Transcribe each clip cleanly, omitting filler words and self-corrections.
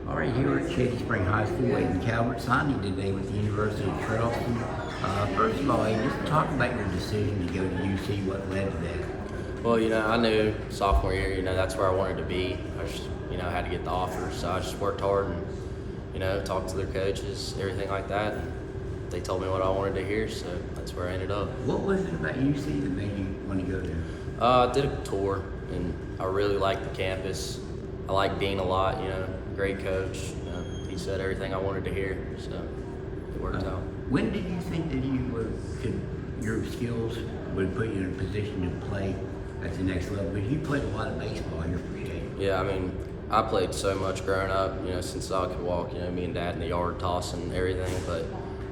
All right, here at Shady Spring High School, Aiden Calvert signing today with the University of Charleston. First of all, Aiden, just talk about your decision to go to UC. What led to that? Well, I knew sophomore year, that's where I wanted to be. I just, had to get the offer, so I just worked hard and, talked to their coaches, everything like that. And they told me what I wanted to hear, so that's where I ended up. What was it about UC that made you want to go there? I did a tour, and I really liked the campus. I liked Dean a lot, great coach. He said everything I wanted to hear, so it worked out. When did you think that your skills would put you in a position to play at the next level? Because you played a lot of baseball here for Shady. Yeah, I played so much growing up, since I could walk, me and Dad in the yard tossing everything. But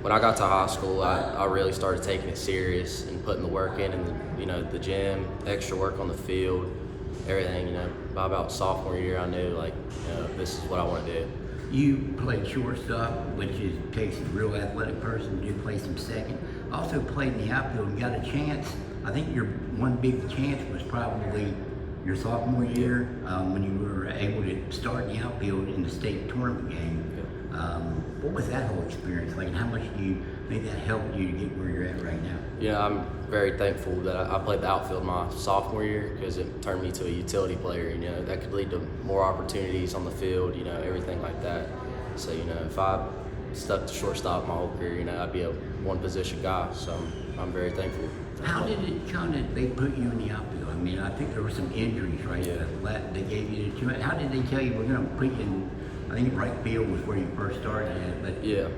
when I got to high school, I really started taking it serious and putting the work in the gym, extra work on the field, everything, By about sophomore year, I knew, this is what I want to do. You played shortstop, which takes a real athletic person to play some second. Also played in the outfield and got a chance. I think your one big chance was probably your sophomore year when you were able to start in the outfield in the state tournament game. What was that whole experience like, and how much do you think that helped you to get where you're at right now? I'm very thankful that I played the outfield my sophomore year because it turned me to a utility player. That could lead to more opportunities on the field, everything like that. So, if I stuck to shortstop my whole career, I'd be a one-position guy. So I'm very thankful. How did it they put you in the outfield? I think there were some injuries, right? Yeah. They gave you the chance. How did they tell you we're going to put you in? I think right field was where you first started at. But yeah,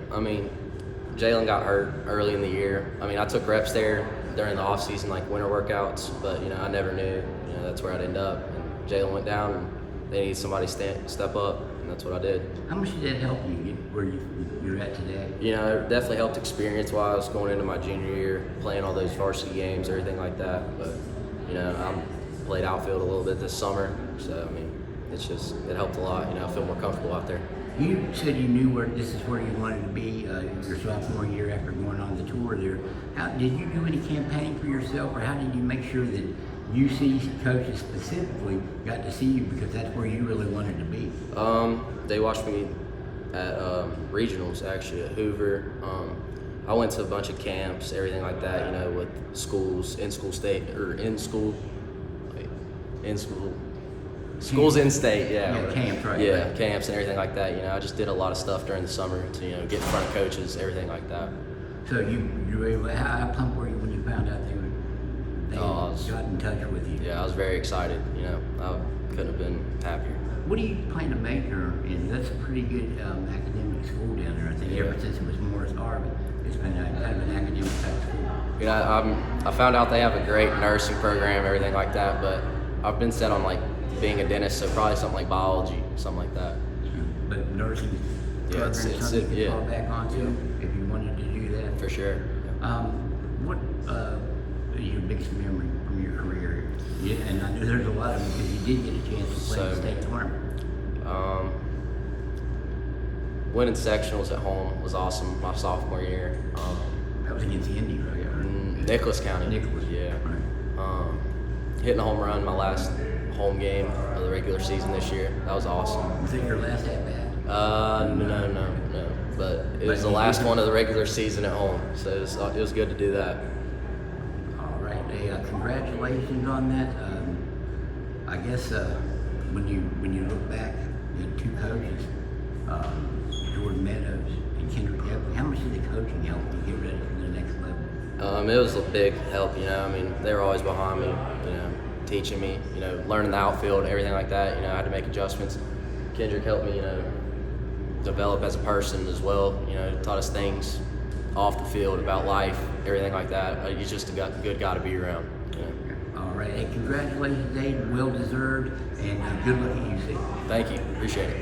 Jalen got hurt early in the year. I took reps there during the off season, like winter workouts, but I never knew, that's where I'd end up. And Jalen went down, and they needed somebody to step up, and that's what I did. How much did that help you get where you're at today? It definitely helped experience-wise going into my junior year, playing all those varsity games, everything like that. But I played outfield a little bit this summer, so it helped a lot. I feel more comfortable out there. You said you knew this is where you wanted to be your sophomore year after going on the tour there. How did you do any campaigning for yourself, or how did you make sure that UC coaches specifically got to see you, because that's where you really wanted to be? They watched me at regionals, actually, at Hoover. I went to a bunch of camps, everything like that, with schools, schools in state, Yeah, camps, right? Yeah, right. Camps and everything like that. I just did a lot of stuff during the summer to, get in front of coaches, everything like that. So you were able to, how pumped were you when you found out they got in touch with you? Yeah, I was very excited. I couldn't have been happier. What do you plan to major in? That's a pretty good academic school down there. I think ever since it was Morris Harvey, it's been kind of an academic type school. I found out they have a great nursing program, everything like that, but I've been set on being a dentist, so probably something like biology, something like that. But nursing program is something you can fall back onto if you wanted to do that? For sure. What is your biggest memory from your career? Yeah, and I know there's a lot of them because you did get a chance to play in the state tournament. Winning sectionals at home was awesome my sophomore year. That was against the Indies, right? Nicholas County. Nicholas, yeah. Right. Hitting a home run my last home game of the regular season this year. That was awesome. Was it your last at bat? No. But it was the last one of the regular season at home, so it was good to do that. All right. Hey, congratulations on that. I guess when you look back, you had two coaches, Jordan Meadows and Kendrick Epley. How much did the coaching help you get ready for the next level? It was a big help. They were always behind me. Teaching me, learning the outfield, everything like that. I had to make adjustments. Kendrick helped me, develop as a person as well. Taught us things off the field about life, everything like that. He's just a good guy to be around. All right. Hey, congratulations, Aiden. Well deserved, and good luck at UC. Thank you. Appreciate it.